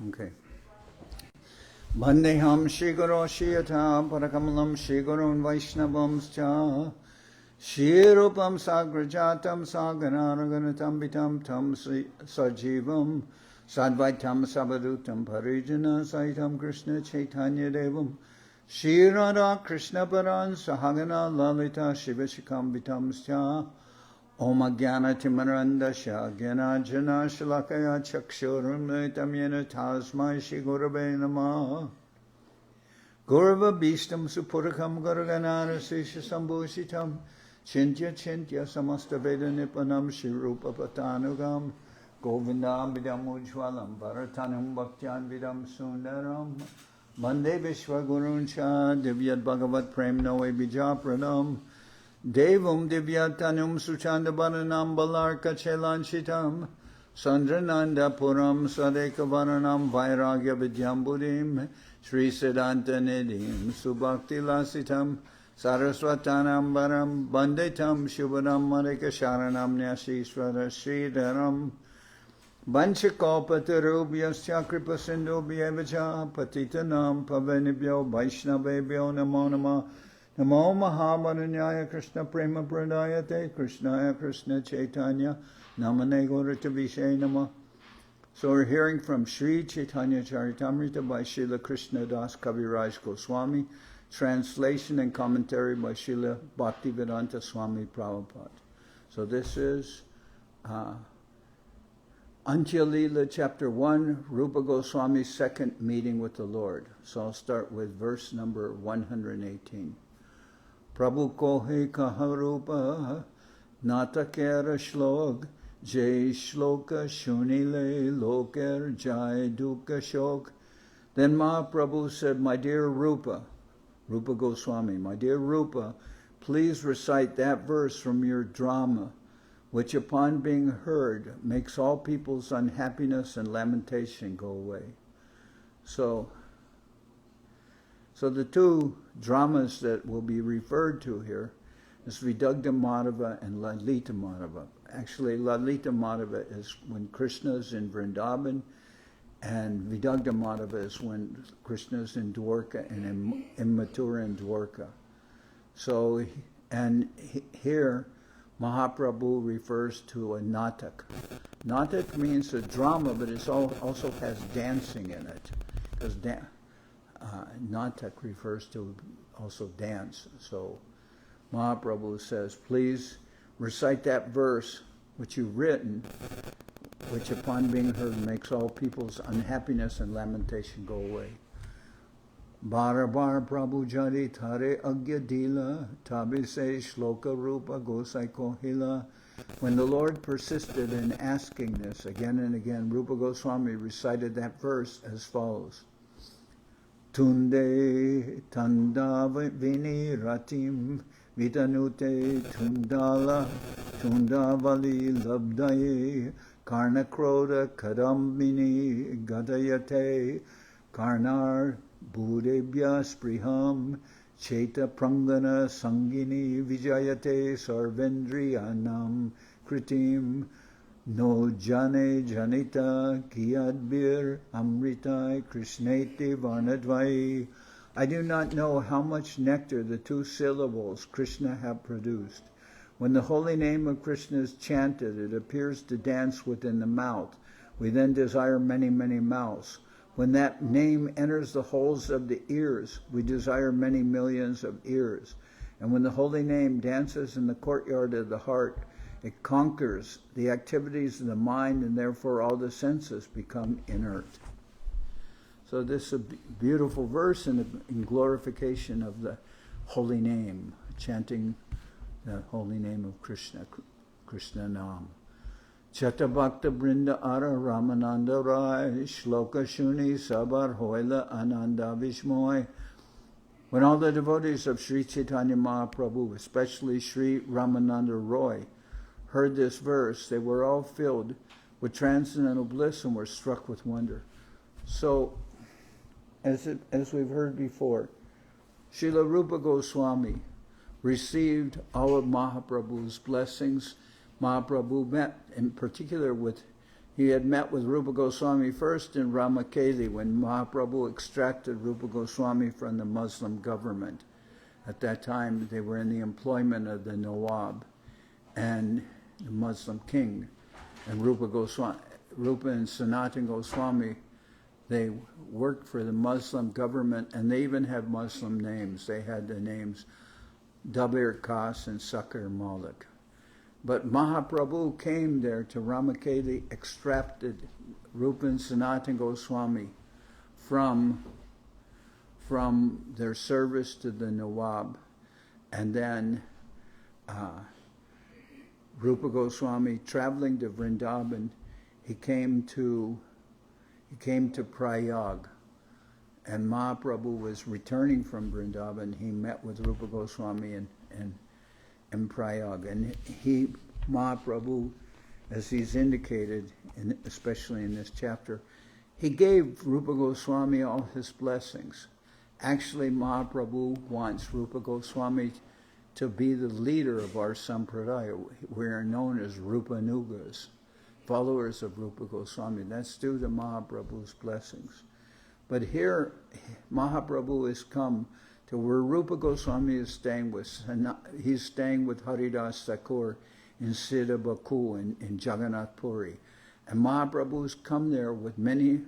Okay. Vandeham Shri Guru Shiyata Parakamalam Shri Gurun Vaishnavamscha Shri Rupam Sagrajatam Saganaraganatam Vitam Tam Sajivam Sadvaitam Sabadutam Parijana Saitam Krishna Chaitanya Devam Shri Radha Krishna Paran Sahagana Lalita Shivashikam Vitamscha Om Jnana Timarandasya Jnana Jana Shalakaya Chakshurum Yena Tasmai Shri Gurave Namah Gurva Bhishtam Supurakam Gurganara Sisha Sambhusitam Chintya Chintya Samasta Veda Nipanam Shri Rupa Patanugam Govindam Vidam Ujwalam Bharatanam Bhaktyan Vidam Sundaram Mande Vishwa Guruncha Divyat Bhagavat Prem Noe Bijapranam Devam Divyatanum Suchanda Baranam Balarka Chelanchitam Sandrananda Puram Sadeka Varanam Vairagya Vidyambudim Sri Siddhanta Nidim Subhakti Lasitam Saraswatanam Varam Bandetam Shubhadam Marika Sharanam Nyasishvara Sridharam Vanchakalpatarubhyascha Kripasindubhyevacha Patitanam Pavanibhyo Vaishnavebhyo Namo Namah Namo Mahamaranyaya Krishna Prema Pradayate Krishnaya Krishna Chaitanya Namane Gauratavishe Namah. So we're hearing from Sri Chaitanya Charitamrita by Srila Krishna Das Kaviraj Goswami, translation and commentary by Srila Bhaktivedanta Swami Prabhupada. So this is Antya-lila chapter 1, Rupa Goswami's second meeting with the Lord. So I'll start with verse number 118. Prabhu kohe kaharupa natakera shlok jai shloka shunile loker jai dukkha shok. Then Mahaprabhu said, my dear Rupa Goswami, my dear Rupa, please recite that verse from your drama, which upon being heard makes all people's unhappiness and lamentation go away. So the two dramas that will be referred to here is Vidagdha Madhava and Lalita Madhava. Actually, Lalita Madhava is when Krishna is in Vrindaban, and Vidagdha Madhava is when Krishna is in Dwarka and in Mathura and Dwarka. So, and here Mahaprabhu refers to a natak. Natak means a drama, but it also has dancing in it, because natak refers to also dance. So Mahaprabhu says, please recite that verse which you've written, which upon being heard makes all people's unhappiness and lamentation go away. Bara bar Prabhu jari thare agya dila tabi se shloka rupa gosai kohila. When the Lord persisted in asking this again and again, Rupa Goswami recited that verse as follows. Tunde tanda vini ratim vitanute tundala tundavali labdaye karnakroda kadambini gadayate karnar budebhya spriham cheta prangana sangini vijayate sarvendriyanam kritim no jane janita kiyadbir amritai krishneti varnadvai. I do not know how much nectar the two syllables Krishna have produced. When the holy name of Krishna is chanted, it appears to dance within the mouth. We then desire many, many mouths. When that name enters the holes of the ears, we desire many millions of ears. And when the holy name dances in the courtyard of the heart, it conquers the activities of the mind, and therefore all the senses become inert. So this is a beautiful verse in glorification of the holy name, chanting the holy name of Krishna, Krishna Nam. Chatabhakta Brinda Ara Ramananda Rai Shloka Shuni Sabar Hoila Ananda Vishmoy. When all the devotees of Sri Chaitanya Mahaprabhu, especially Sri Ramananda Roy, heard this verse, they were all filled with transcendental bliss and were struck with wonder. So, as we've heard before, Srila Rupa Goswami received all of Mahaprabhu's blessings. Mahaprabhu met in particular with he had met with Rupa Goswami first in Ramakeli when Mahaprabhu extracted Rupa Goswami from the Muslim government. At that time, they were in the employment of the Nawab and the Muslim king. And Rupa and Sanatana Goswami, they worked for the Muslim government, and they even had Muslim names. They had the names Dabir Khas and Sakir Malik. But Mahaprabhu came there to Ramakeli, extracted Rupa and Sanatana Goswami from their service to the Nawab, and then Rupa Goswami, traveling to Vrindaban, he came to Prayag, and Mahaprabhu was returning from Vrindaban. He met with Rupa Goswami in Prayag, and Mahaprabhu, as he's indicated, especially in this chapter, he gave Rupa Goswami all his blessings. Actually, Mahaprabhu wants Rupa Goswami to be the leader of our sampradaya. We are known as Rupanugas, followers of Rupa Goswami. That's due to Mahaprabhu's blessings. But here, Mahaprabhu has come to where Rupa Goswami is staying with. He's staying with Haridas Thakur in Siddha Baku in Jagannath Puri. And Mahaprabhu has come there with many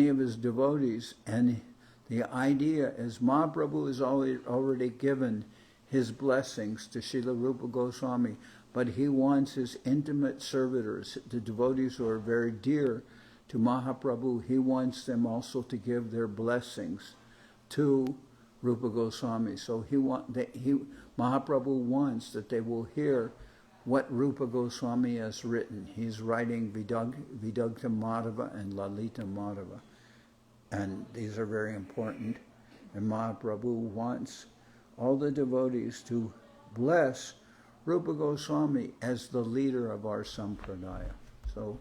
of his devotees. And the idea is Mahaprabhu has already given his blessings to Srila Rupa Goswami, but he wants his intimate servitors, the devotees who are very dear to Mahaprabhu, he wants them also to give their blessings to Rupa Goswami. So Mahaprabhu wants that they will hear what Rupa Goswami has written. He's writing Vidagdha Madhava and Lalita Madhava. And these are very important. And Mahaprabhu wants all the devotees to bless Rupa Goswami as the leader of our sampradaya. So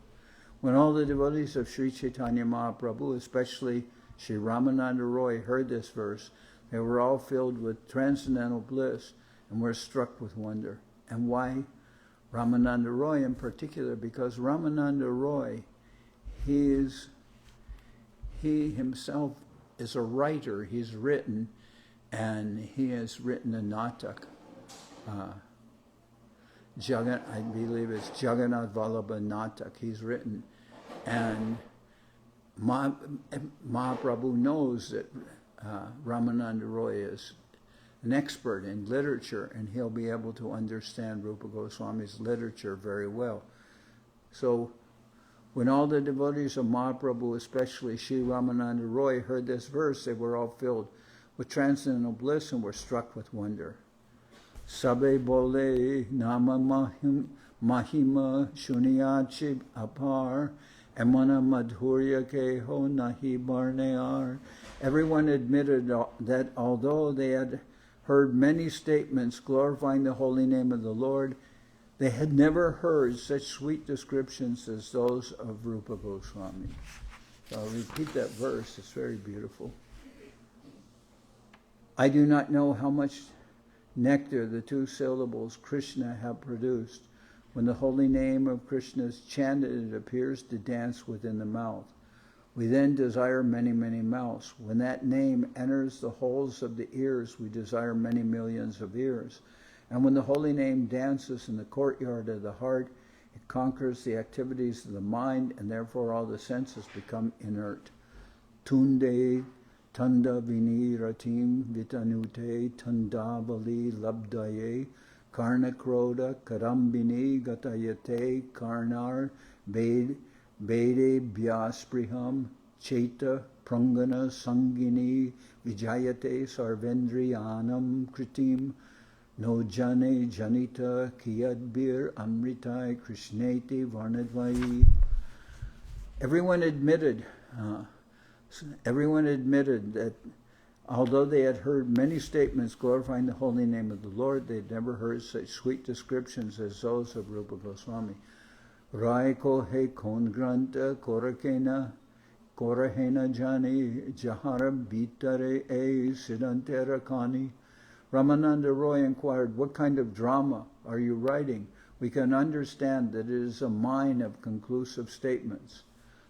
when all the devotees of Sri Chaitanya Mahaprabhu, especially Sri Ramananda Roy, heard this verse, they were all filled with transcendental bliss and were struck with wonder. And why Ramananda Roy in particular? Because Ramananda Roy, he himself is a writer. He's written, and he has written a natak. I believe it's Jagannath Vallabha Natak. He's written, and Mahaprabhu knows that Ramananda Roy is an expert in literature, and he'll be able to understand Rupa Goswami's literature very well. So when all the devotees of Mahaprabhu, especially Sri Ramananda Roy, heard this verse, they were all filled with transcendental bliss and were struck with wonder. Sabe bole nama mahima shuniyachib apar emana madhurya keho nahi barnear. Everyone admitted that although they had heard many statements glorifying the holy name of the Lord, they had never heard such sweet descriptions as those of Rupa Goswami. So I'll repeat that verse. It's very beautiful. I do not know how much nectar the two syllables Krishna have produced. When the holy name of Krishna is chanted, it appears to dance within the mouth. We then desire many, many mouths. When that name enters the holes of the ears, we desire many millions of ears. And when the holy name dances in the courtyard of the heart, it conquers the activities of the mind, and therefore all the senses become inert. Tunde Tanda vini ratim vitanute tandavali labdaye karna kroda karambini gatayate karnar bede byaspriham cheta prangana sangini vijayate sarvendriyanam kritim no jane janita kiyadbir amritai krishneti varnadvai. Everyone admitted that although they had heard many statements glorifying the holy name of the Lord, they had never heard such sweet descriptions as those of Rupa Goswami. Rai ko he kon granta korakena korahena jani jahara bitare e sidantera kani. Ramananda Roy inquired, what kind of drama are you writing we can understand that it is a mine of conclusive statements.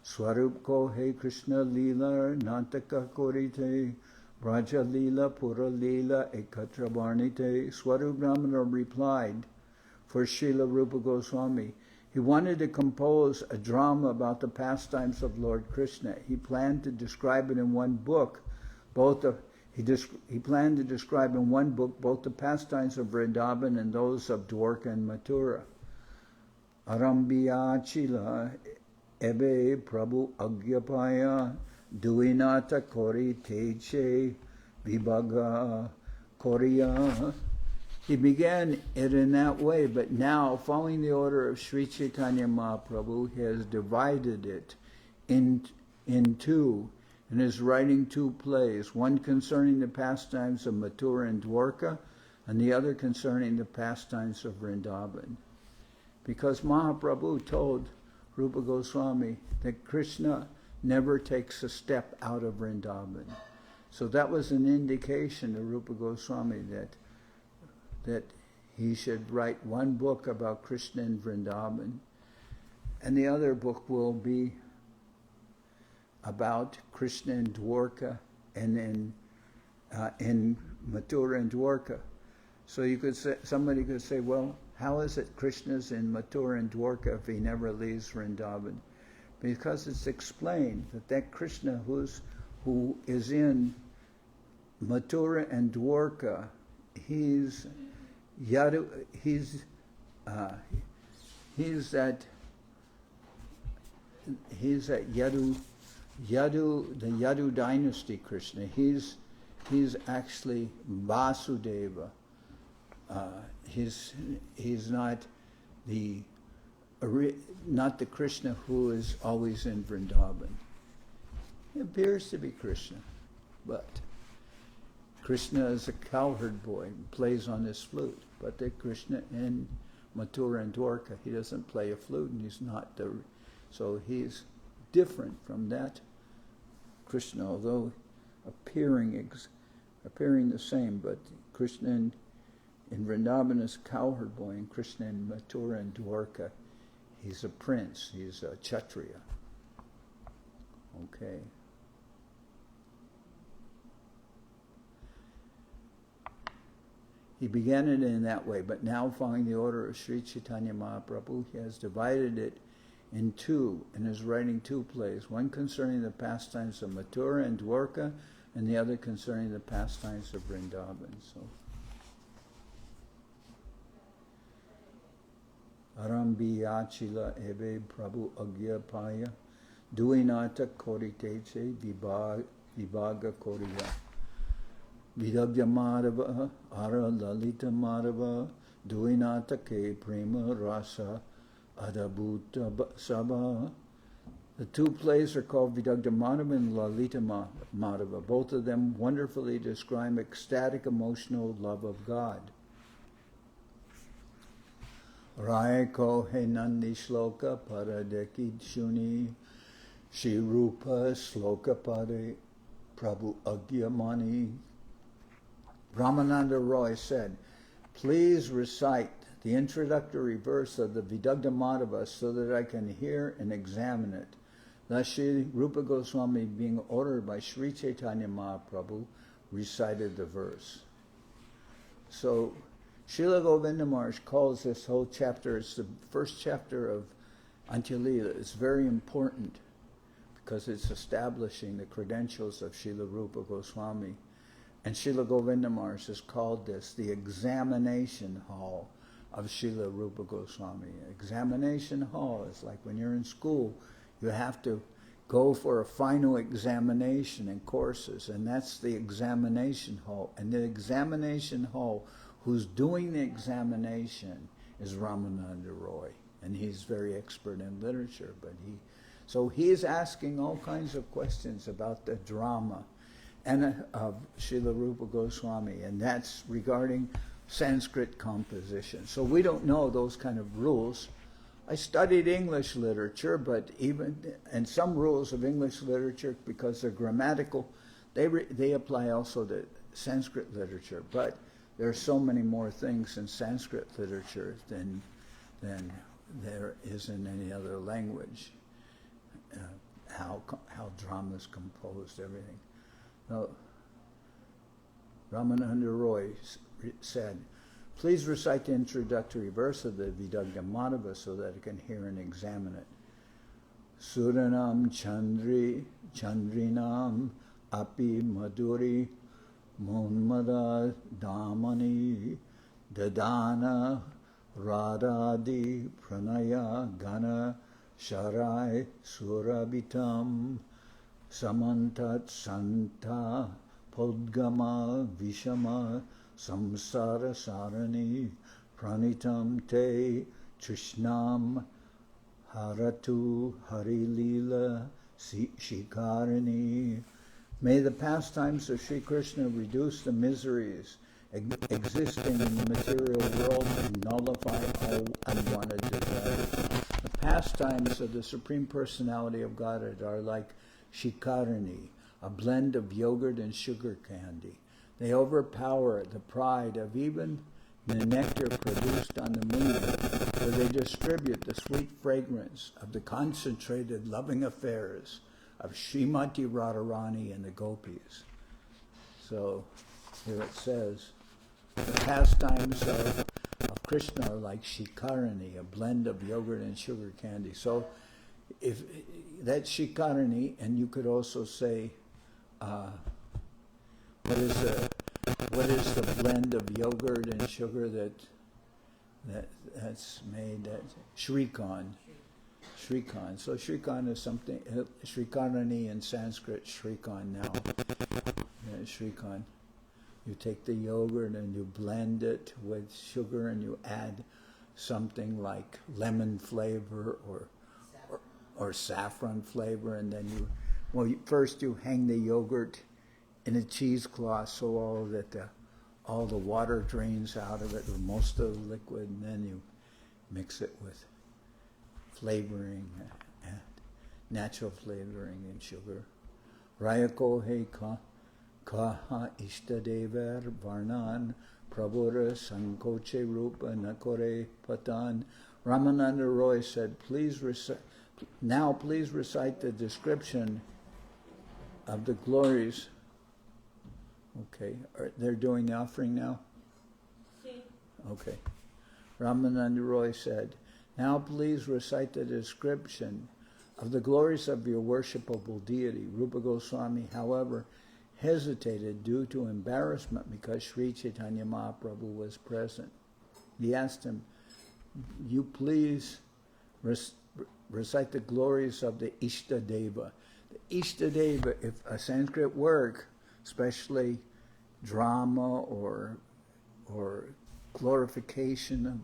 Swarup ko he Krishna lila nataka korite, Braja lila pura lila ekatra varnite. Swarup Brahmana replied for Srila Rupa Goswami. He wanted to compose a drama about the pastimes of Lord Krishna. He planned to describe it in one book, he planned to describe in one book both the pastimes of Vrindaban and those of Dwarka and Mathura. Arambiyachila ebe Prabhu Agyapaya Duinata Kori Teche Vibhaga Koriya. He began it in that way, but now, following the order of Sri Chaitanya Mahaprabhu, he has divided it in two, and is writing two plays, one concerning the pastimes of Mathura and Dwarka, and the other concerning the pastimes of Vrindaban. Because Mahaprabhu told Rupa Goswami that Krishna never takes a step out of Vrindaban. So that was an indication to Rupa Goswami that he should write one book about Krishna in Vrindaban, and the other book will be about Krishna in Dwarka and in Mathura and Dwarka. So somebody could say, well, how is it Krishna's in Mathura and Dwarka if he never leaves Vrindaban? Because it's explained that Krishna who is in Mathura and Dwarka, he's that the Yadu dynasty Krishna. He's actually Vasudeva. He's not the Krishna who is always in Vrindaban. He appears to be Krishna, but Krishna is a cowherd boy, plays on his flute. But the Krishna in Mathura and Dwarka, he doesn't play a flute, and he's not so he's different from that Krishna, although appearing the same. But Krishna in Vrindaban is a cowherd boy, and Krishna in Mathura and Dwarka, he's a prince, he's a Kshatriya. Okay. He began it in that way, but now, following the order of Sri Chaitanya Mahaprabhu, he has divided it in two and is writing two plays, one concerning the pastimes of Mathura and Dwarka, and the other concerning the pastimes of Vrindaban. So, Arambiyachila ebe Prabhu Agyapaya Duinata Koriteche Vibhaga Koriya. Vidagya Madhava, Ara Lalita Madhava, Duinata Ke Prema Rasa, Adabhuta Sabha. The two plays are called Vidagya Madhava and Lalita Madhava. Both of them wonderfully describe ecstatic emotional love of God. Rai ko he nandi shloka paradeki shuni, Shri Rupa shloka pade Prabhu Agyamani. Ramananda Roy said, please recite the introductory verse of the Vidagya Madhava so that I can hear and examine it. Thus Sri Rupa Goswami, being ordered by Sri Chaitanya Mahaprabhu, recited the verse. So Srila Govinda Maharaj calls this whole chapter, it's the first chapter of Antya-lila. It's very important because it's establishing the credentials of Srila Rupa Goswami. And Srila Govinda Maharaj has called this the examination hall of Srila Rupa Goswami. Examination hall is like when you're in school, you have to go for a final examination in courses, and that's the examination hall. And the examination hall, who's doing the examination, is Ramananda Roy, and he's very expert in literature. So he is asking all kinds of questions about the drama and of Srila Rupa Goswami, and that's regarding Sanskrit composition. So we don't know those kind of rules. I studied English literature, and some rules of English literature, because they're grammatical, they apply also to Sanskrit literature. But there are so many more things in Sanskrit literature than than there is in any other language. How dramas composed, everything. So, Ramananda Roy said, please recite the introductory verse of the Vidagya Madhava so that I can hear and examine it. Suranam Chandrinam Api Madhuri Monmada Damani Dadana Radhadi Pranaya Gana Sharai Surabitam Samantat Santa Podgama Vishama Samsara Sarani Pranitam Te Trishnam Haratu Harilila Shikarani. May the pastimes of Sri Krishna reduce the miseries existing in the material world and nullify all unwanted desires. The pastimes of the Supreme Personality of Godhead are like shikarani, a blend of yogurt and sugar candy. They overpower the pride of even the nectar produced on the moon, where they distribute the sweet fragrance of the concentrated loving affairs of Srimati Radharani and the gopis. So here it says, the pastimes of Krishna are like shikarani, a blend of yogurt and sugar candy. So if that's shikarani, and you could also say, what is the blend of yogurt and sugar that's made? That's Shrikhan. Shrikhan. So Shrikhan is something. Shrikarani in Sanskrit. Shrikhan now. Shrikhan. You take the yogurt and you blend it with sugar and you add something like lemon flavor or saffron flavor, and then first you hang the yogurt in a cheesecloth so all the water drains out of it, or most of the liquid, and then you mix it with flavoring, natural flavoring and sugar. Rayako he kaha ishtadevar varnan prabhura sankoche rupa nakore patan. Ramananda Roy said, please recite the description of the glories. Okay, they're doing the offering now? Okay. Ramananda Roy said, now please recite the description of the glories of your worshipable deity. Rupa Goswami, however, hesitated due to embarrassment because Sri Chaitanya Mahaprabhu was present. He asked him, you please recite the glories of the Ishtadeva. The Ishtadeva, if a Sanskrit work, especially drama or glorification of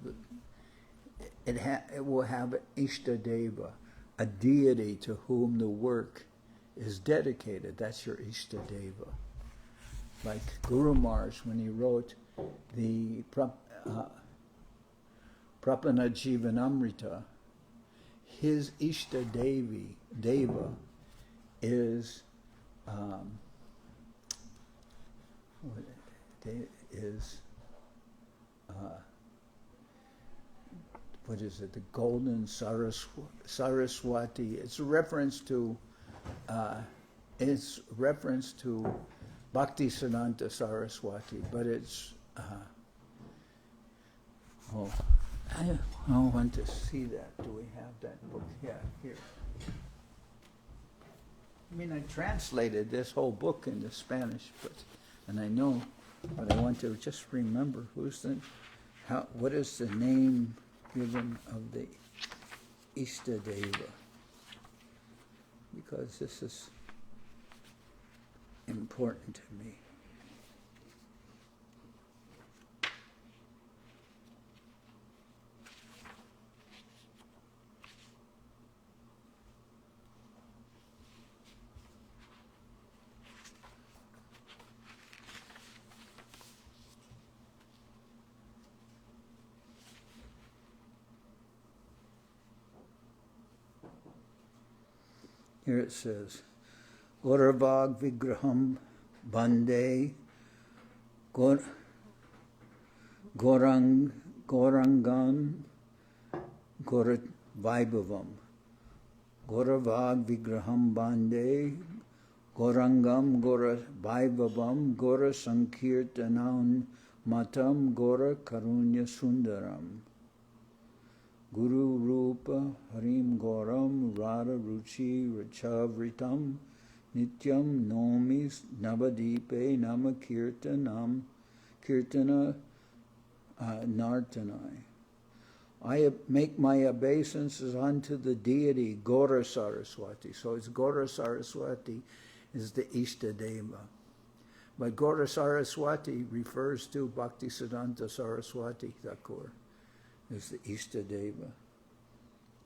it will have an Ishtadeva, a deity to whom the work is dedicated. That's your Ishtadeva. Like Guru Maharaj, when he wrote the Prapana Jivanamrita, his Deva is what is it? The golden Saraswati. It's a reference to Bhakti Siddhanta Saraswati, but it's I want to see that. Do we have that book? Yeah, here. I mean, I translated this whole book into Spanish, and I know, but I want to just remember what is the name given of the Ishtadeva, because this is important to me. Here it says, Auravag Vigraham Bande Gorangam Gora Vaibhavam. Goravag Vigraham Bande Gorangam Gora Vaibhavam Gora Sankirtanam Matam Gora Karunya Sundaram. Guru Rupa Harim Goram Radha Ruchi Rachavritam Nityam Nomi Navadipe Nama Kirtanam Kirtana Nartanai. I make my obeisances unto the deity Gora Saraswati. So it's Gora Saraswati is the Ishtadeva. But Gora Saraswati refers to Bhaktisiddhanta Saraswati Thakur, is the Ishtadeva.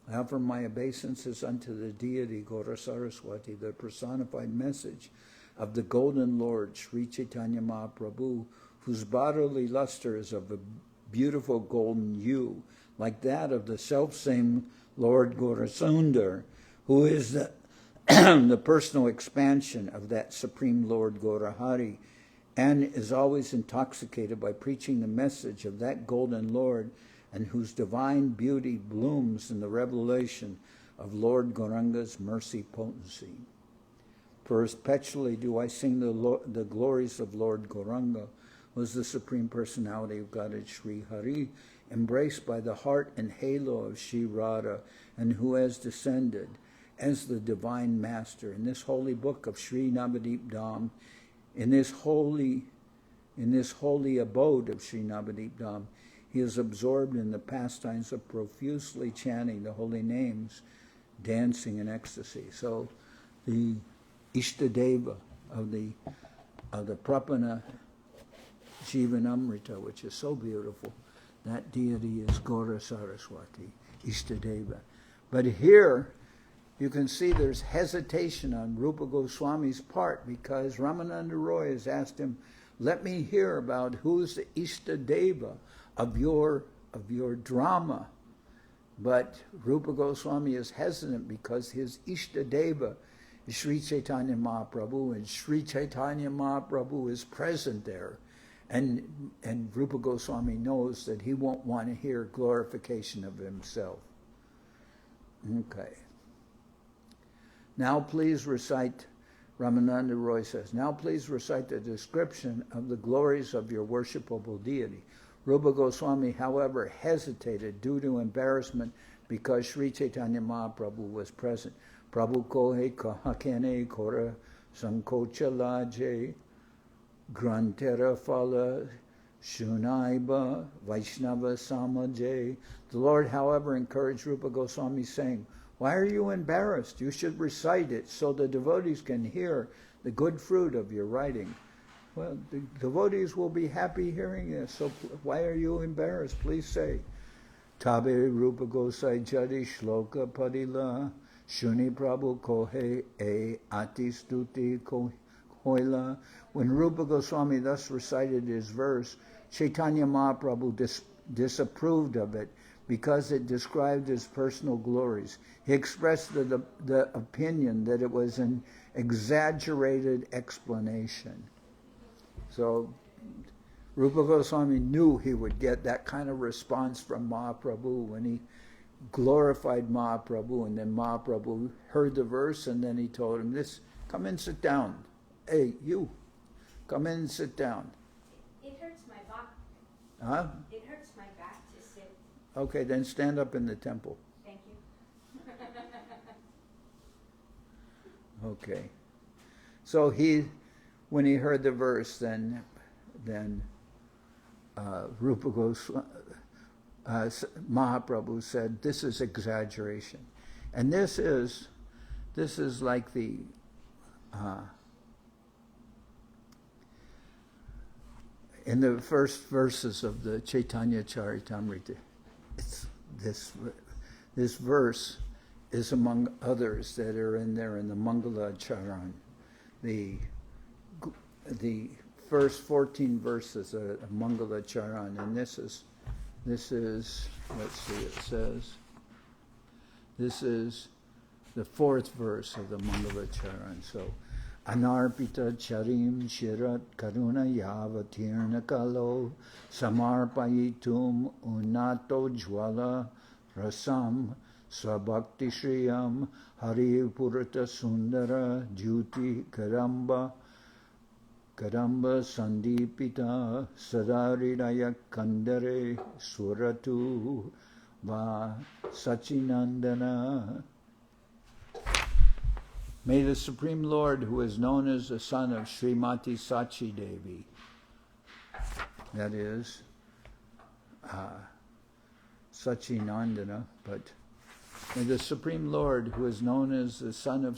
I offer my obeisances unto the deity Gora Saraswati, the personified message of the Golden Lord, Sri Chaitanya Mahaprabhu, whose bodily luster is of a beautiful golden hue, like that of the selfsame Lord Gaurasundar, who is the, the personal expansion of that Supreme Lord Gaurahari, and is always intoxicated by preaching the message of that golden Lord, and whose divine beauty blooms in the revelation of Lord Gauranga's mercy potency. Perpetually do I sing the glories of Lord Gauranga, who is the Supreme Personality of Godhead Sri Hari, embraced by the heart and halo of Sri Radha, and who has descended as the Divine Master in this holy book of Sri Navadip Dham, in this holy abode of Sri Navadip Dham. He is absorbed in the pastimes of profusely chanting the holy names, dancing in ecstasy. So the Ishtadeva of the Prapana Jivanamrita, which is so beautiful, that deity is Gora Saraswati, Ishtadeva. But here you can see there's hesitation on Rupa Goswami's part, because Ramananda Roy has asked him, let me hear about who's the Ishtadeva of your drama. But Rupa Goswami is hesitant because his Ishtadeva is Sri Chaitanya Mahaprabhu, and Sri Chaitanya Mahaprabhu is present there. And Rupa Goswami knows that he won't want to hear glorification of himself. Okay. Now please recite, Ramananda Roy says, now please recite the description of the glories of your worshipable deity. Rupa Goswami, however, hesitated due to embarrassment because Sri Chaitanya Mahaprabhu was present. Prabhu kohe kahakene kora sankochalajay grantera phala shunaiba Vaishnava samajay. The Lord, however, encouraged Rupa Goswami, saying, why are you embarrassed? You should recite it so the devotees can hear the good fruit of your writing. Well, the devotees will be happy hearing this, so why are you embarrassed? Please say, Tabe Rupa Gosai Jadi Shloka Padila Shuni Prabhu Kohe E Ati Stuti Koila. When Rupa Goswami thus recited his verse, Chaitanya Mahaprabhu disapproved of it because it described his personal glories. He expressed the opinion that it was an exaggerated explanation. So Rupa Goswami knew he would get that kind of response from Mahaprabhu when he glorified Mahaprabhu, and then Mahaprabhu heard the verse, and then he told him, come in, sit down. Hey, you, come in and sit down. It hurts my back. Huh? It hurts my back to sit. Okay, then stand up in the temple. Thank you. Okay. So when he heard the verse, then Rupa Goswami, Mahaprabhu said, this is exaggeration. And this is like the in the first verses of the Chaitanya Charitamrita. This verse is among others that are in there in the Mangala Charan. The first 14 verses are Mangala Charan, and this is, let's see, it says, this is the fourth verse of the Mangala Charan. So, Anarpita charim shirat karuna yavatirna kalo samarpayitum unato jwala rasam svabhakti shriyam hari purata sundara jyoti karamba sandipita sadariraya kandare suratu va sachinandana. May the Supreme Lord, who is known as the son of Srimati Sachi Devi, that is Sachinandana, but may the Supreme Lord, who is known as the son of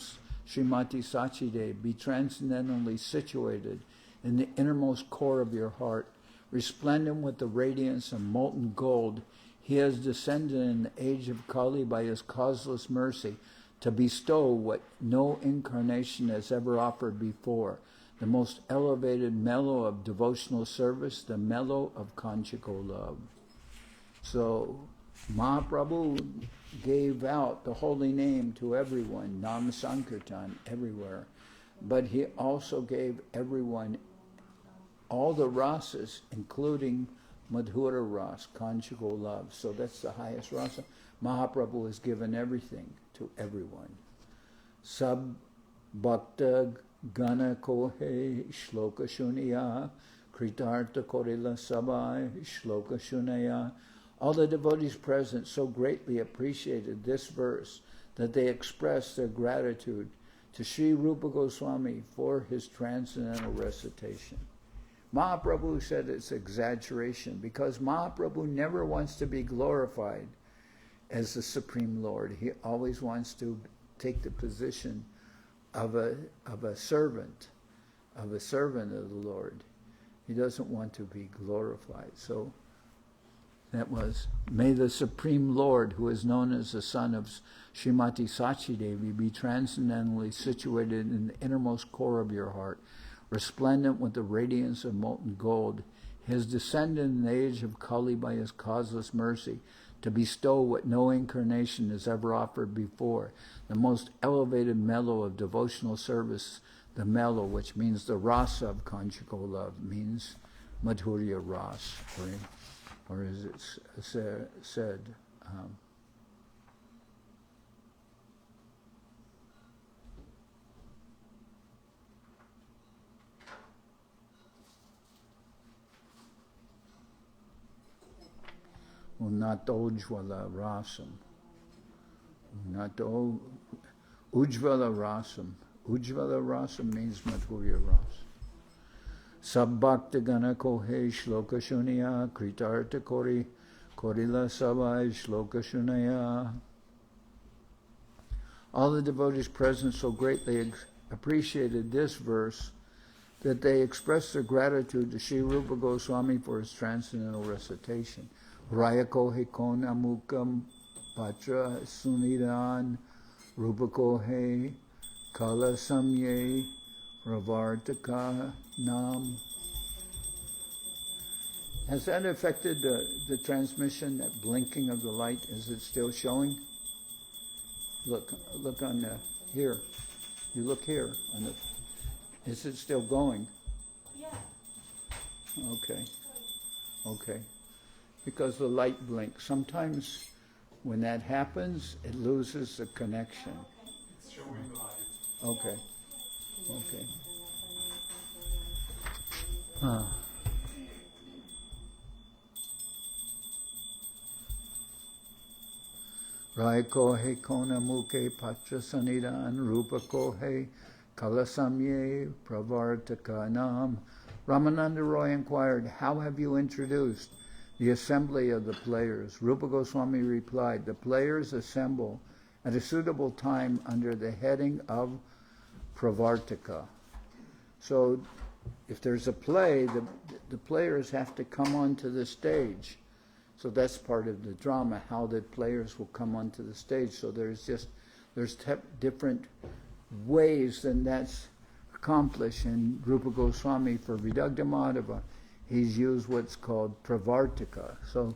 Srimati Sachi Devi, be transcendently situated in the innermost core of your heart, resplendent with the radiance of molten gold. He has descended in the age of Kali by his causeless mercy to bestow what no incarnation has ever offered before, the most elevated mellow of devotional service, the mellow of conjugal love. So Mahaprabhu gave out the holy name to everyone, Nam Sankirtan, everywhere. But he also gave everyone all the rasas, including Madhura ras, conjugal love. So that's the highest rasa. Mahaprabhu has given everything to everyone. Sab bhakta gana kohe shloka shunaya kritartha korila sabai shloka shunaya. All the devotees present so greatly appreciated this verse that they expressed their gratitude to Sri Rupa Goswami for his transcendental recitation. Mahaprabhu said it's exaggeration because Mahaprabhu never wants to be glorified as the Supreme Lord. He always wants to take the position of a servant of the Lord. He doesn't want to be glorified. So that was, may the Supreme Lord, who is known as the son of Srimati Sachi Devi, be transcendently situated in the innermost core of your heart, resplendent with the radiance of molten gold. He has descended in the age of Kali by his causeless mercy to bestow what no incarnation has ever offered before, the most elevated mellow of devotional service, the mellow, which means the rasa of conjugal love, means Madhurya ras, or as it's said, Unato Ujvala Rasam. Unato Ujvala Rasam. Ujvala Rasam means Madhurya Ras. Sabbhakta Gana Kohe Shloka Shunaya Kritartha Kori Korila Sabai Shloka Shunaya. All the devotees present so greatly appreciated this verse that they expressed their gratitude to Sri Rupa Goswami for his transcendental recitation. Rayako Hekon Amukam Patra Sunidan Rupakohe Kala Samye Ravartaka Nam. Has that affected the transmission, that blinking of the light? Is it still showing? Look on here. You look here. Is it still going? Yeah. Okay. Because the light blinks. Sometimes when that happens, it loses the connection. It's showing live. Okay. Rai kohe kona muke patra sanidan rupa kohe kalasamye pravartaka nam. Ramananda Roy inquired, how have you introduced the assembly of the players? Rupa Goswami replied, the players assemble at a suitable time under the heading of Pravartaka. So if there's a play, the players have to come onto the stage. So that's part of the drama, how the players will come onto the stage. So there's different ways that that's accomplished. And Rupa Goswami, for Vidagdha Madhava, he's used what's called Pravartika. So,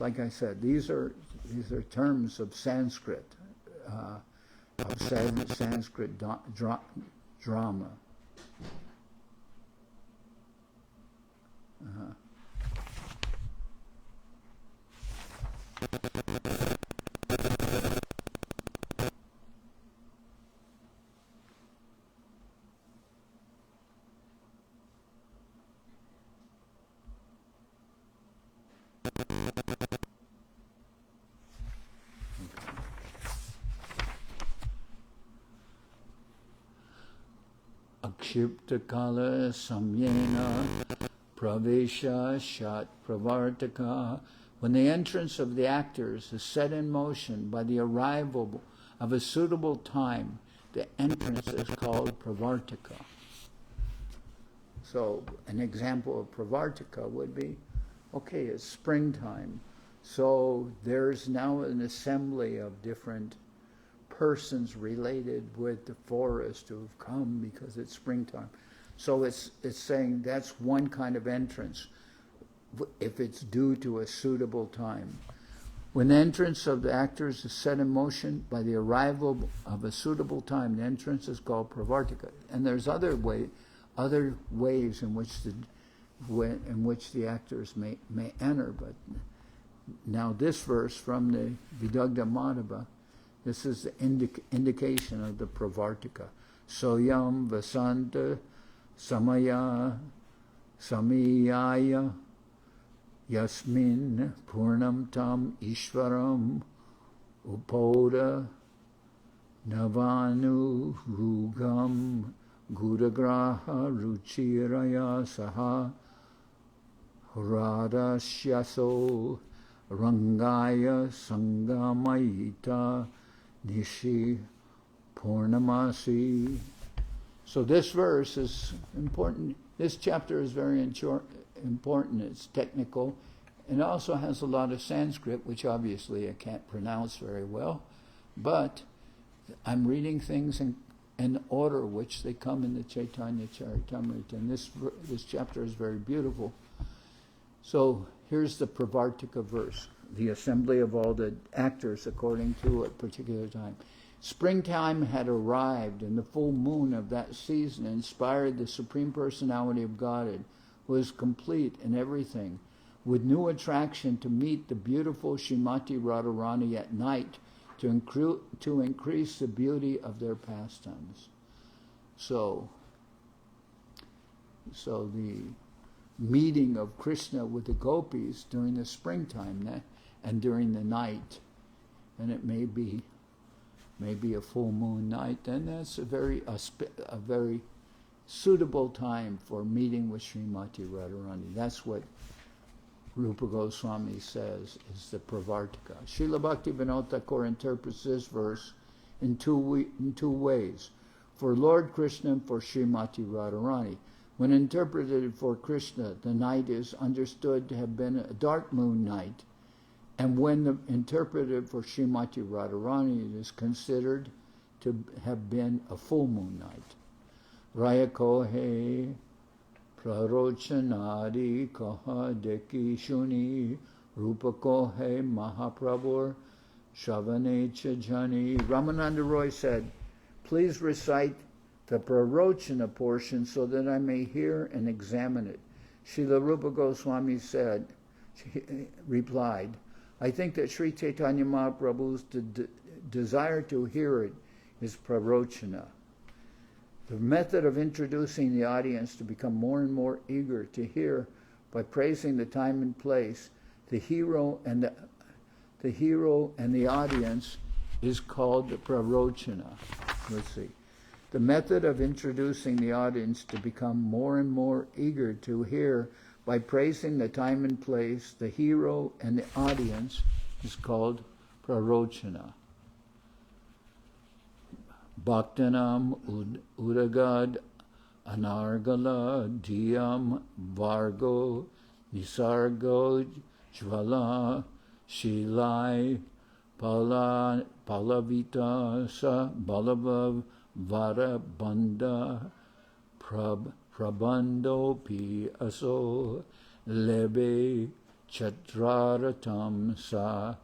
like I said, these are terms of Sanskrit, Sanskrit drama. akshipta kala samyena pravesha shat pravartaka. When the entrance of the actors is set in motion by the arrival of a suitable time, the entrance is called pravartika. So an example of pravartika would be, okay, it's springtime. So there's now an assembly of different persons related with the forest who have come because it's springtime. So it's saying that's one kind of entrance if it's due to a suitable time. When the entrance of the actors is set in motion by the arrival of a suitable time, the entrance is called pravartika. And there's other ways in which the actors may enter. But now this verse from the Vidagdha Madhava, this is the indication of the pravartika. Soyam vasanta samaya samiyaya yasmin purnam tam ishvaram upoda navanu rugam gudagraha ruchiraya saha radasyaso rangaya sangamayita nishi purnamasi. So this verse is important. This chapter is very important. It's technical, and it also has a lot of Sanskrit, which obviously I can't pronounce very well, but I'm reading things in order which they come in the Chaitanya Charitamrita, and this chapter is very beautiful. So here's the Pravartika verse, the assembly of all the actors according to a particular time. Springtime had arrived, and the full moon of that season inspired the Supreme Personality of Godhead, who is complete in everything, with new attraction to meet the beautiful Srimati Radharani at night, to increase the beauty of their pastimes. So the meeting of Krishna with the gopis during the springtime and during the night, and it may be a full moon night, and that's a very suitable time for meeting with Srimati Radharani. That's what Rupa Goswami says is the Pravartika. Srila Bhaktivinoda Thakur interprets this verse in two ways, for Lord Krishna and for Srimati Radharani. When interpreted for Krishna, the night is understood to have been a dark moon night, and when interpreted for Srimati Radharani, it is considered to have been a full moon night. Raya kohe prarochanadi kaha deki shuni rupa kohe Mahaprabhu shavane chajani. Ramananda Roy said, please recite the prarochana portion so that I may hear and examine it. Srila Rupa Goswami replied, I think that Sri Chaitanya Mahaprabhu's desire to hear it is prarochana. The method of introducing the audience to become more and more eager to hear by praising the time and place, the hero and the audience is called the prarochana. Let's see. The method of introducing the audience to become more and more eager to hear by praising the time and place, the hero and the audience is called prarochana. Bhaktanam udagad anargala diyam vargo nisargo jvala shilai palavita sa balavav vara banda prabando pi aso lebe chatraratam sa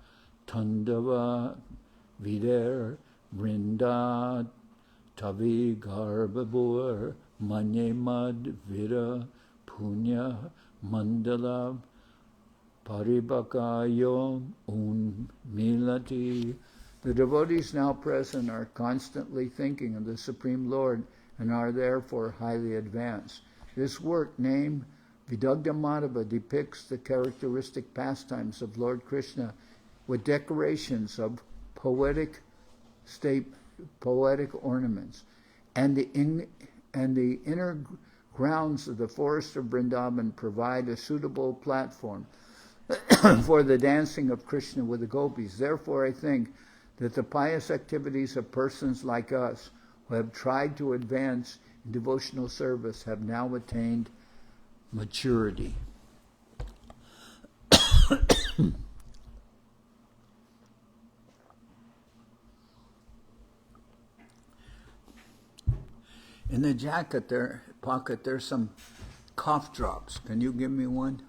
tandava vider Vrinda tavi garbabur manye mad vira punya mandala paribakayom milati. The devotees now present are constantly thinking of the Supreme Lord and are therefore highly advanced. This work, named Vidagdha Madhava, depicts the characteristic pastimes of Lord Krishna with decorations of poetic ornaments, and the and the inner grounds of the forest of Vrindaban provide a suitable platform for the dancing of Krishna with the gopis. Therefore, I think that the pious activities of persons like us who have tried to advance in devotional service have now attained maturity. In the jacket pocket, there's some cough drops. Can you give me one?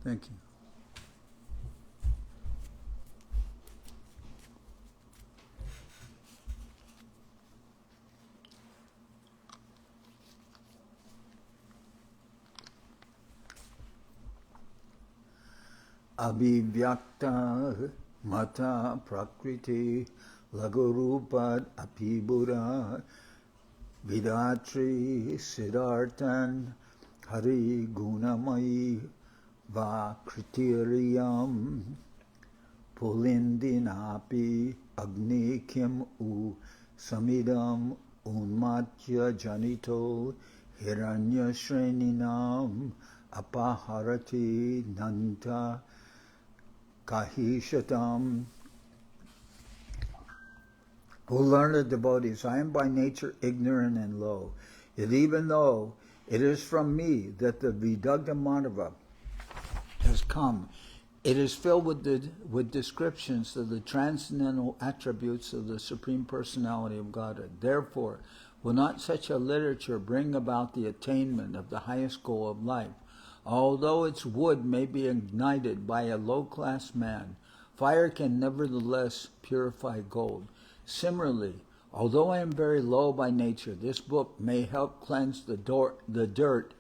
Thank you. Abhivyakta mata prakriti lagurupa apibura vidatri siddhartan hari gunamayi va kritiriyam pulindinapi agni kim u samidam unmatya janito hiranya shreninam apaharati nanta kahishatam. O learned devotees, I am by nature ignorant and low. Yet even though it is from me that the Vidagdha Madhava has come, it is filled with descriptions of the transcendental attributes of the Supreme Personality of Godhead. Therefore, will not such a literature bring about the attainment of the highest goal of life? Although its wood may be ignited by a low-class man, fire can nevertheless purify gold. Similarly, although I am very low by nature, this book may help cleanse the dirt.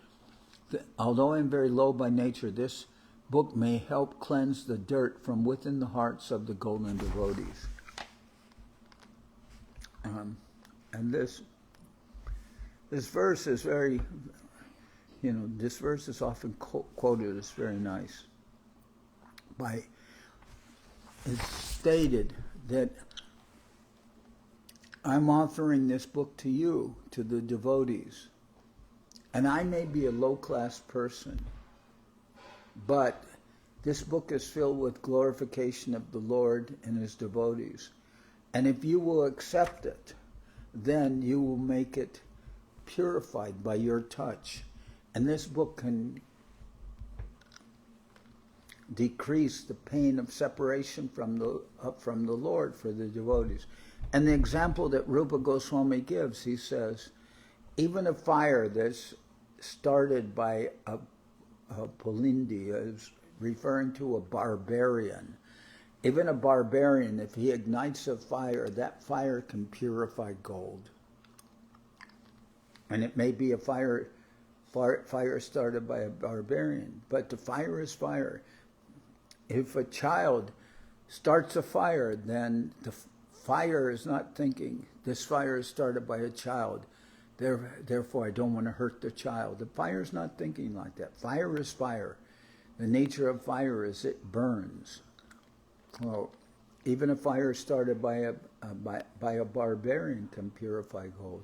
Although I am very low by nature, this book may help cleanse the dirt from within the hearts of the golden devotees. And this verse is very, this verse is often quoted as very nice. It's stated that I'm offering this book to you, to the devotees. And I may be a low-class person, but this book is filled with glorification of the Lord and His devotees. And if you will accept it, then you will make it purified by your touch. And this book can decrease the pain of separation from the Lord for the devotees. And the example that Rupa Goswami gives, he says, even a fire that's started by a Pulindi, is referring to a barbarian. Even a barbarian, if he ignites a fire, that fire can purify gold. And it may be a fire started by a barbarian, but the fire is fire. If a child starts a fire, then the fire is not thinking, this fire is started by a child, therefore I don't want to hurt the child. The fire is not thinking like that. Fire is fire. The nature of fire is it burns. Well, even a fire started by a barbarian can purify gold.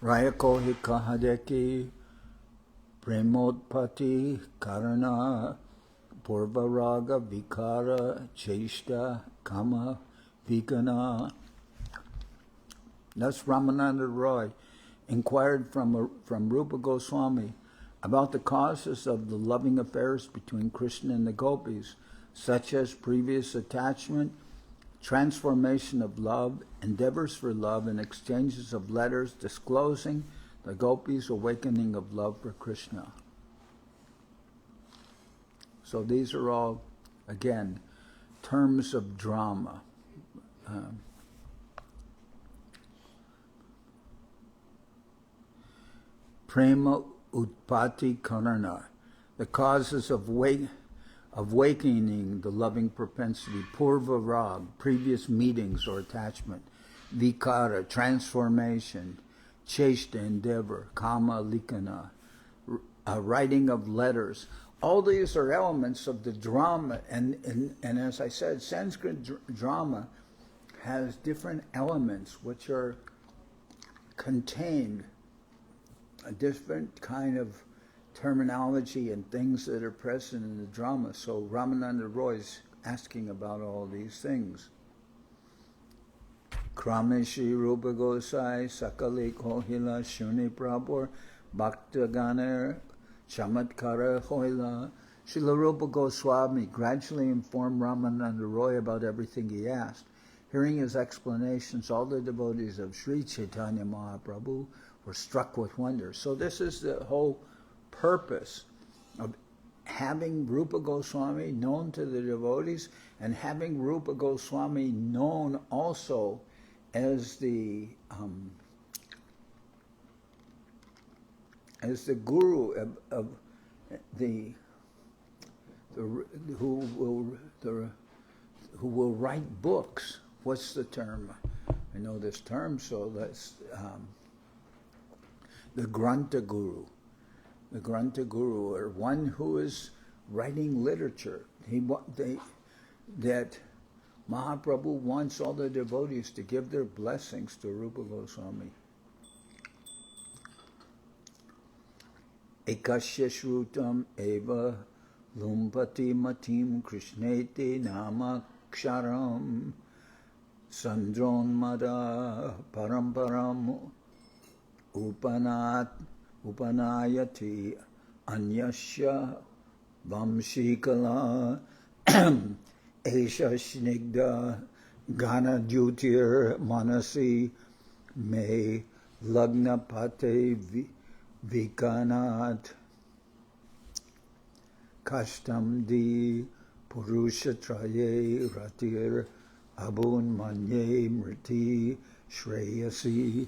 Rayako hi kahadeki premodpati karana purvaraga vikara cheshta kama vikana. Thus Ramananda Roy inquired from Rupa Goswami about the causes of the loving affairs between Krishna and the gopis, such as previous attachment, transformation of love, endeavors for love, and exchanges of letters disclosing the gopis' awakening of love for Krishna. So these are all, again, terms of drama. Prema Utpati Karana, the causes of awakening the loving propensity, purva rag, previous meetings or attachment, vikara, transformation, cheshta, endeavor, kama, likana, writing of letters. All these are elements of the drama, and as I said, Sanskrit drama has different elements which are contained, a different kind of terminology and things that are present in the drama. So Ramananda Roy is asking about all these things. Krame Sri Rupa Goswami, Sakali Kohila, Shuni Prabhu, Bhakta Ganer, Chamatkara Hoila. Srila Rupa Goswami gradually informed Ramananda Roy about everything he asked. Hearing his explanations, all the devotees of Sri Chaitanya Mahaprabhu were struck with wonder. So this is the whole purpose of having Rupa Goswami known to the devotees and having Rupa Goswami known also as the guru of the who will write books. What's the term? I know this term, so that's the Grantha Guru. The Grantha Guru, or one who is writing literature. That Mahaprabhu wants all the devotees to give their blessings to Rupa Goswami. Ekasya shrutam eva lumpati matim krishneti namaksharam sandron mada paramparam upanayati anyasya vamshikala esha snigda gana dutir manasi me lagna pate vikanat kashtam di purusha traye ratir abun manye mriti shreyasi.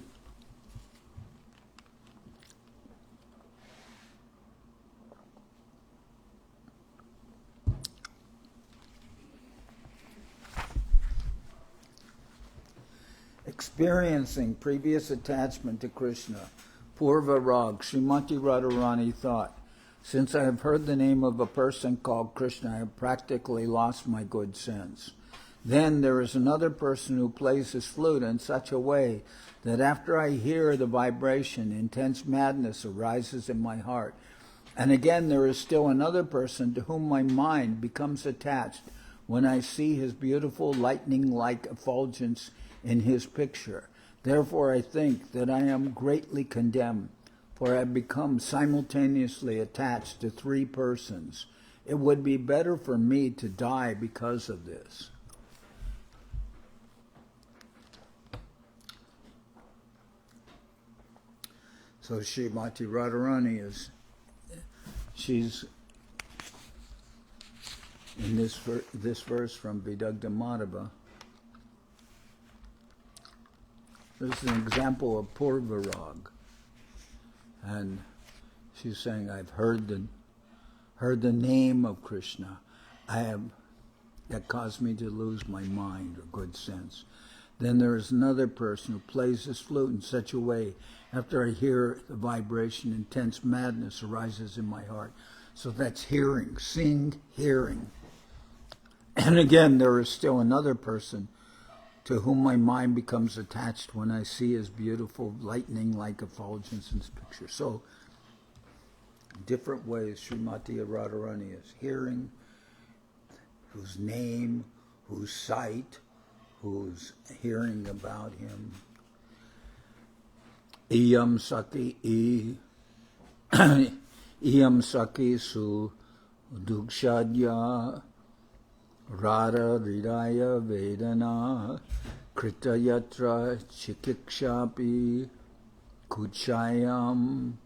Experiencing previous attachment to Krishna, Purva Rag, Srimati Radharani thought, since I have heard the name of a person called Krishna, I have practically lost my good sense. Then there is another person who plays his flute in such a way that after I hear the vibration, intense madness arises in my heart. And again there is still another person to whom my mind becomes attached when I see his beautiful lightning-like effulgence in his picture. Therefore I think that I am greatly condemned, for I have become simultaneously attached to three persons. It would be better for me to die because of this. So Srimati Radharani she's in this verse from Vidagdha Madhava. This is an example of Purva Rag. And she's saying, I've heard the name of Krishna. That caused me to lose my mind or good sense. Then there is another person who plays his flute in such a way, after I hear the vibration, intense madness arises in my heart. So that's hearing, seeing, hearing. And again, there is still another person to whom my mind becomes attached when I see his beautiful lightning-like effulgence in his picture. So, different ways Srimati Radharani is hearing, whose name, whose sight, who's hearing about him. Iyam Saki Su Dukshadya Radha Hridaya Vedana Kritayatra Chikikshapi Kuchayam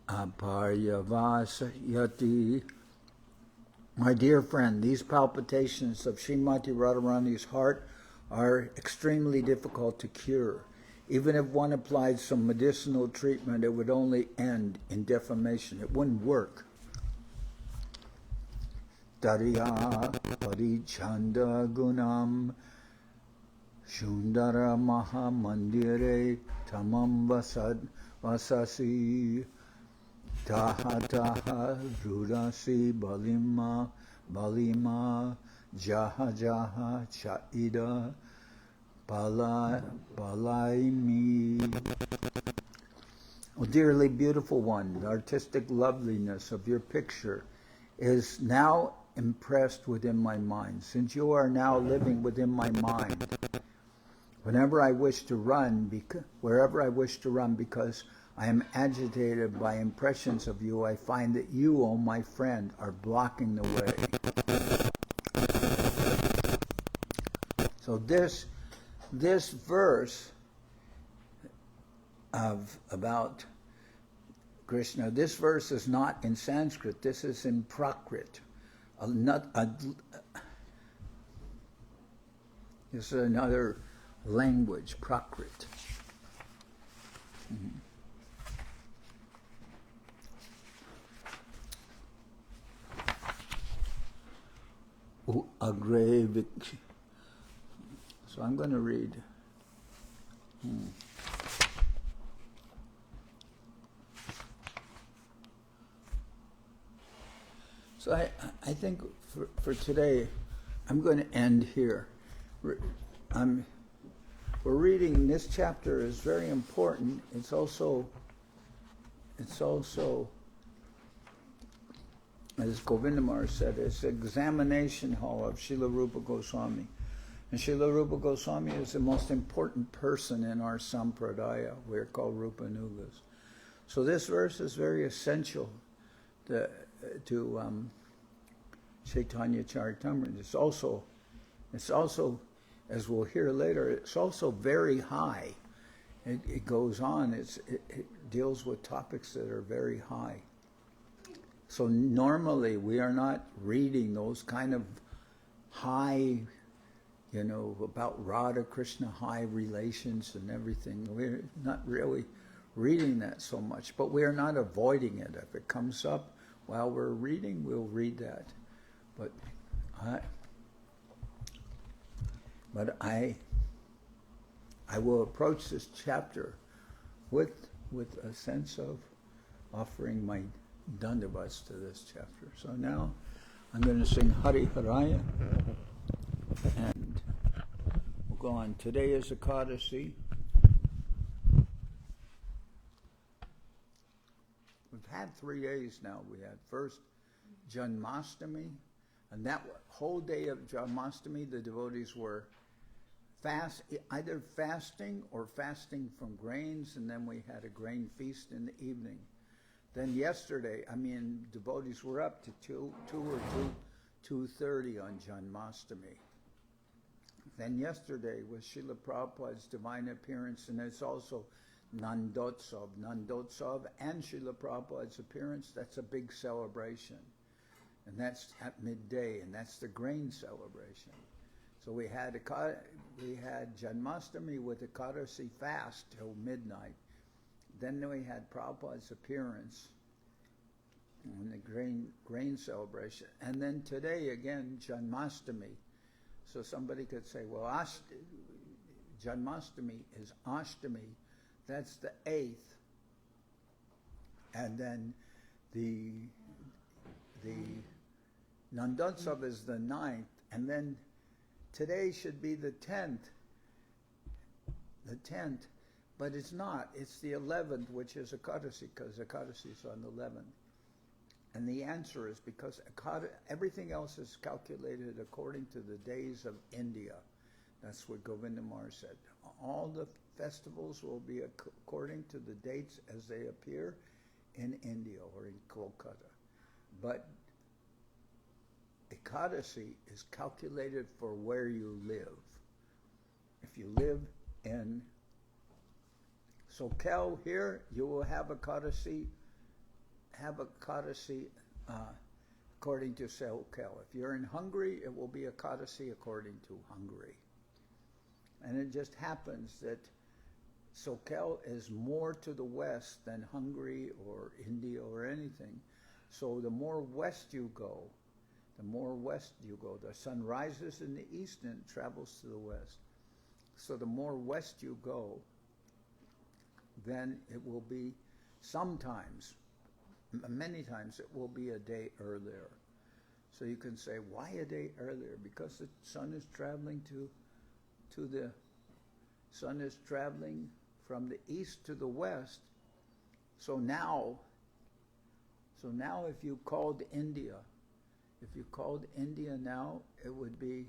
Aparyavasayati. My dear friend, these palpitations of Srimati Radharani's heart are extremely difficult to cure. Even if one applied some medicinal treatment, it would only end in defamation. It wouldn't work. Darya Parichanda Gunam Shundara Maha Mandire Tamam Vasasi Taha Taha Rudasi Balima Jaha Jaha Chaida Balaimi. Oh, dearly beautiful one, the artistic loveliness of your picture is now impressed within my mind. Since you are now living within my mind, whenever I wish to run, wherever I wish to run, because I am agitated by impressions of you, I find that you, oh my friend, are blocking the way. So this verse about Krishna, this verse is not in Sanskrit, this is in Prakrit. This is another language, Prakrit. Agrevik. So I'm going to read. So I think for today, I'm going to end here. We're reading this chapter is very important. It's also, as Govindamar said, it's the examination hall of Srila Rupa Goswami. And Srila Rupa Goswami is the most important person in our sampradaya. We're called Rupa Nugas. So this verse is very essential to Chaitanya Charitamrita. It's also, as we'll hear later, it's also very high. It goes on. It deals with topics that are very high. So normally we are not reading those kind of high, about Radha Krishna, high relations and everything. We're not really reading that so much, but we are not avoiding it. If it comes up while we're reading, we'll read that. But I will approach this chapter with a sense of offering my dandavats to this chapter. So now I'm going to sing Hari Haraya, and we'll go on. Today is Ekadasi. We've had 3 days now. We had first Janmashtami, and that whole day of Janmashtami, the devotees were either fasting or fasting from grains, and then we had a grain feast in the evening. Then yesterday, devotees were up to 2 or 2:30 on Janmashtami. Then yesterday was Srila Prabhupada's divine appearance, and it's also Nandotsav. Nandotsav and Srila Prabhupada's appearance, that's a big celebration. And that's at midday, and that's the grain celebration. So we had Janmashtami with Ekadasi fast till midnight. Then we had Prabhupada's appearance and the grain celebration. And then today again, Janmashtami. So somebody could say, well, Janmashtami is Ashtami. That's the 8th. And then the Nandotsav is the 9th. And then today should be the 10th. The 10th. But it's not. It's the 11th, which is Ekadasi, because Ekadasi is on the 11th. And the answer is because everything else is calculated according to the days of India. That's what Govindamar said. All the festivals will be according to the dates as they appear in India or in Kolkata. But Ekadasi is calculated for where you live. If you live in Sokel here, you will have Ekadasi according to Sokel. If you're in Hungary, it will be Ekadasi according to Hungary. And it just happens that Sokel is more to the west than Hungary or India or anything. So the more west you go, The more west you go, the sun rises in the east and it travels to the west. So the more west you go, then it will be sometimes, many times it will be a day earlier. So you can say, why a day earlier? Because the sun is traveling sun is traveling from the east to the west. So now if you called India now, it would be,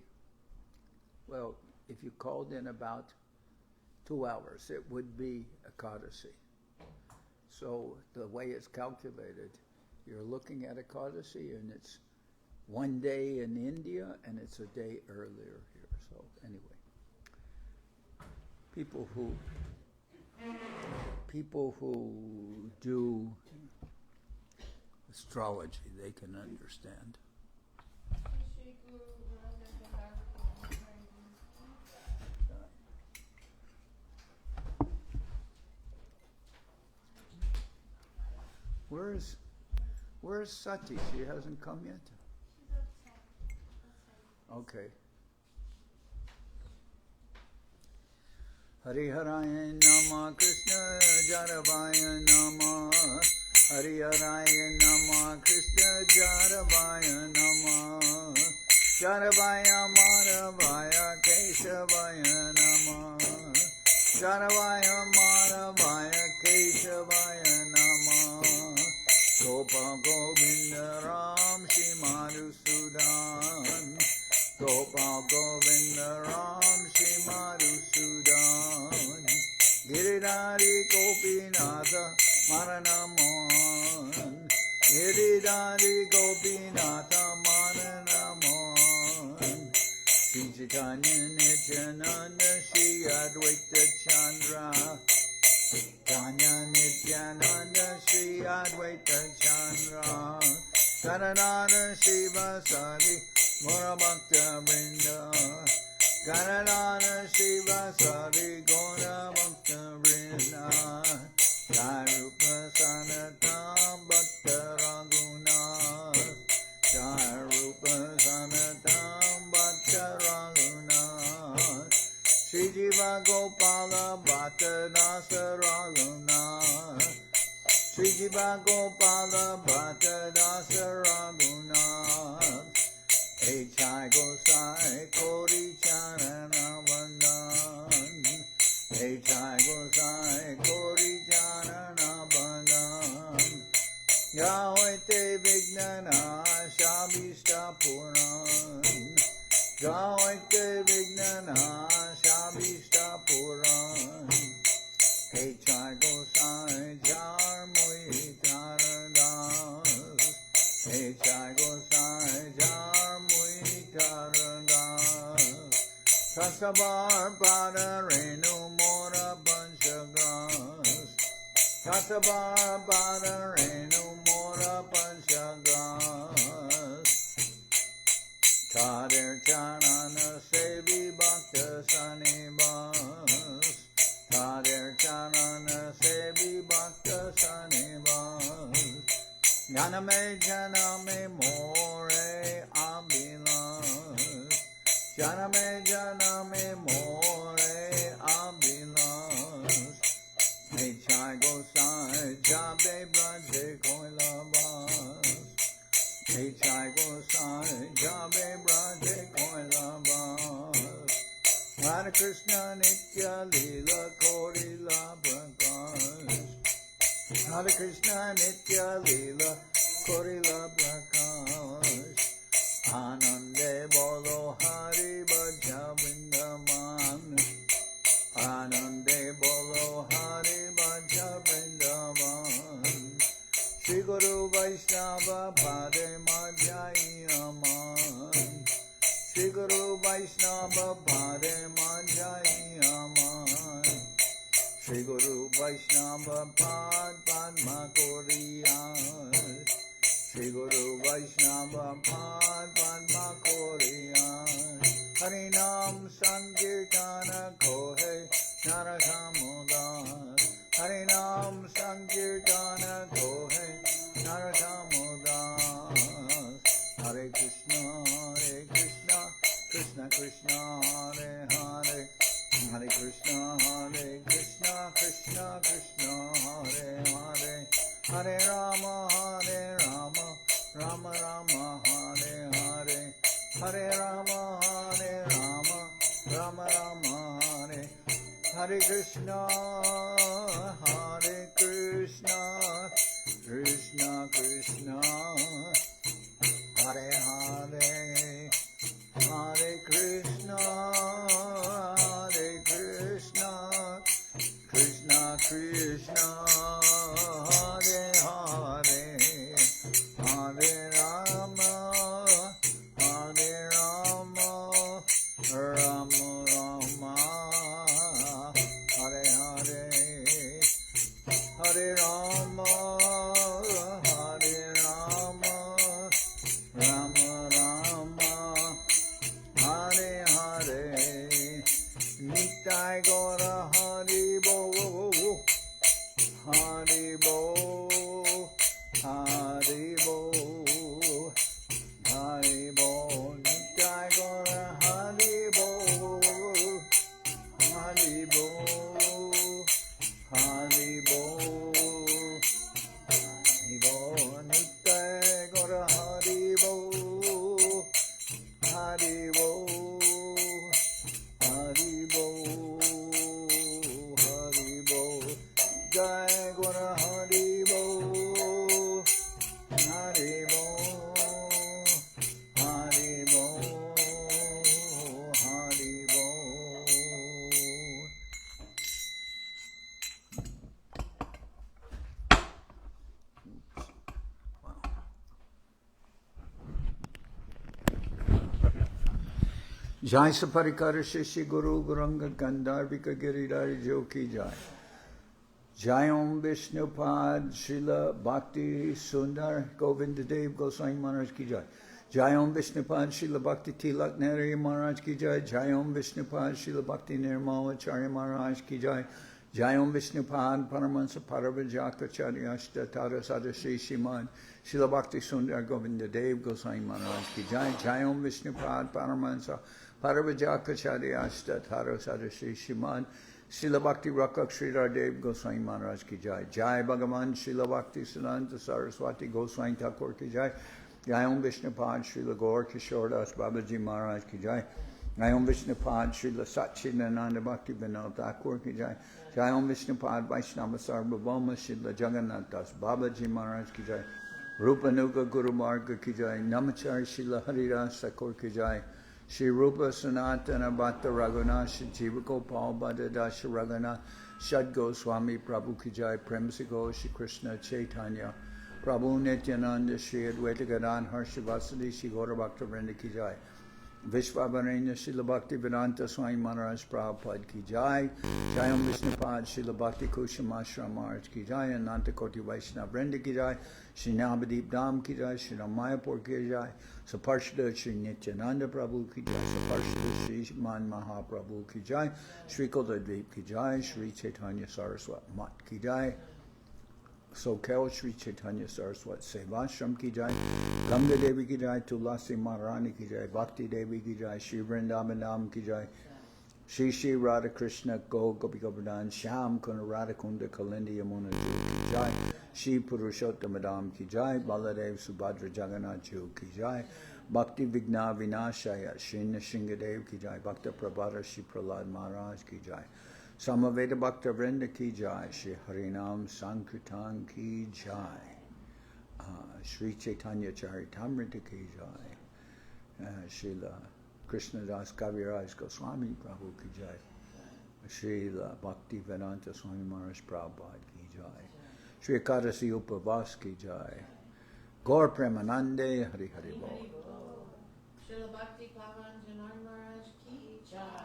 well, if you called in about 2 hours, it would be Ekadasi. So the way it's calculated, you're looking at Ekadasi and it's one day in India and it's a day earlier here. So anyway, people who do astrology, they can understand. Where's Sati? She hasn't come yet? Okay. Hariharaya Nama Krishna Jaravaya Nama Hariharaya Nama Krishna Jaravaya Nama Jaravaya Madhavaya Keshavaya Nama Jaravaya Madhavaya Keshavaya Nama Gopa Govinda Ram Shri Madhusudan Gopa Govinda Ram Shri Madhusudan Giridhari Gopinatha Maranamohan Giridhari Gopinatha Maranamohan Sri Chaitanya Nityananda Shri Advaita Chandra Chaitanya Nityananda Shri Advaita Chandra Garadhara Shiva Sadi Gora Bhakta Vrinda Garadhara Shiva Sadi Gora Bhakta Vrinda Jai Rupa Sanatana Bhatta Raghunath Jai Rupa Sanatana Bhatta Raghunath Shri Jiva Gopala Bhatta Dasa Raghunath Shri Jiva Gopala Bhatta Dasa Raghunath Chai Gosai Kori Charana Bandhan Chai Gosai Kori Charana Bandhan Yahoite Vignana Shabishta Puran Yahoite Vignana Shabishta Puran Chai Gosai Jar Mui Taradas Chai Gosai Jar Mui Taradas Tasabar Pada Renu Mora Panchagras Tasabar Pada Renu Mora Panchagras Tadir Chanana Sevi Bhakta Sanibas Tadir Chanana Sevi Bhakta Sanibas Janame More Abhilas Janame More Abhilas Chai Gosai Jabe Braje Koilabas Chai Gosai Jabe Braje Koilabas Hare Krishna Nitya-lila Korila Prakash Hare Krishna Nitya-lila Korila Prakash Anande Bolo Hari Bhaja Vrindaban Anande Bolo Hari Bhaja Vrindaban Shri Guru Vaishnava Bhade Majai Aman Shri Guru Vaishnava Bhade Majai Aman Shri Guru Vaishnava Pad Padma Koriyas Shri Guru Vaishnava Pad Padma Koriyas Harinam Sankirtana Kohe Narasamudan Harinam Sankirtana Kohe Narasamudan Hare Krishna Hare Krishna, Krishna Krishna, Hare Hare, Hare Krishna, Krishna Krishna, Hare Hare, Hare Rama, Rama Rama, Hare Hare, Hare Rama, Rama Rama, Hare Hare, Nitai Gaura Hari Bo, Hari Bo, Hari Bo, Hari Bo, Nitai Gaura Hari Bo, Hari Bo, Hari Bo, Hari Bo, Nitai Gaura Hari Bo, Hari Bo, Hari Bo, Hari Bo, Jai Gaura Hari Bo, Hari Bo, Hari Bo, Hari Bo. Jai Saparikara Shishi Guru Guranga Gandharvika Giridhari Joki Jai. Jai Om Vishnupad Srila Bhakti Sundar Govinda Dev Goswami Maharaj Ki Jai. Jai Om Vishnupad Srila Bhakti Tilak Nehru Maharaj Ki Jai. Jai Om Vishnupad Srila Bhakti Nirmala Acharya Maharaj Ki Jai. Jai Om Vishnupad Paramahansa Paravajakacharya Ashtatara Sadashri Shiman Srila Bhakti Sundar Govinda Dev Goswami Maharaj Ki Jai. Jai Om Vishnupad Paramahansa Paravajakacharya Ashtatara Sadashri Shiman Srila Bhakti Rakak Sridhar Dev Goswami Maharaj Ki Jai. Jai Bhagavan Srila Bhakti Siddhanta Saraswati Goswami Thakur Ki Jai. Jai Om Vishnupad Srila Gaur Kishore Das Babaji Maharaj Ki Jai. Jai Om Vishnupad Srila Satchidananda Bhakti Vinod Thakur Ki Jai. Jai Om Vishnupad Vaishnava Sarvabhauma Srila Jagannath Das Babaji Maharaj Ki Jai. Rupa Nuga Guru Marga Ki Jai. Namachari Srila Haridas Thakur Ki Jai. Sri Rupa Sanatana Bhatta Raghunath Sri Jiva Gopal Bhatta Dasha Raghunath Shad Goswami Prabhu Ki Jai. Premsigo Shri Krishna Chaitanya Prabhu Nityananda Shri Advaita Gadadhar Harshivasadi Shri Gaura Bhakta Vrinda Ki Jai. Vishvavaranya Srila Bhakti Vedanta Swami Maharaj Prabhupada Ki Jai. Jai Om Vishnupad Srila Bhakti Kushamashram Maharaj Ki Jai. Ananta Koti Vaishnava Vrinda Ki Jai. Shri Navadip Dham Ki Jai. Shri Ramayapur Ki Jai. Saparshada Shri Nityananda Prabhu Ki Jai. Saparshada Shri Man Mahaprabhu Ki Jai. Shri Koldadvip Ki Jai. Sri Chaitanya Saraswat Mat Ki Jai. Sokel Sri Chaitanya Saraswat Sevashram Ki Jai. Ganga Devi Ki Jai. Tulasi Maharani Ki Jai. Bhakti Devi Ki Jai. Shri Vrindaban Dham Ki Jai. Shri Shri Radha Krishna Go Gopi Govardhan Shyam Kuna Radha Kunda Kalindi Yamuna Ju Ki Jai. Shri Purushottam Dham Ki Jai. Baladev Subhadra Jagannath Ju Ki Jai. Bhakti Vigna Vinashaya Shri Nishingadev Ki Jai. Bhakta Prabhara Shri Prahlad Maharaj Ki Jai. Samaveda Bhakta Vrinda Ki Jai. Shri Harinam Sankirtan Ki Jai. Sri Chaitanya Charitamrita Ki Jai. Srila Krishna Das Kaviraj Goswami Prabhu Ki Jai. Srila Bhakti Vedanta Swami Maharaj Prabhupada Ki Jai. Sri Ekadasi Upavas Ki Jai. Gaur Premanande Hari Hari Bol. Srila Bhakti Pavan Janai Maharaj Ki Jai.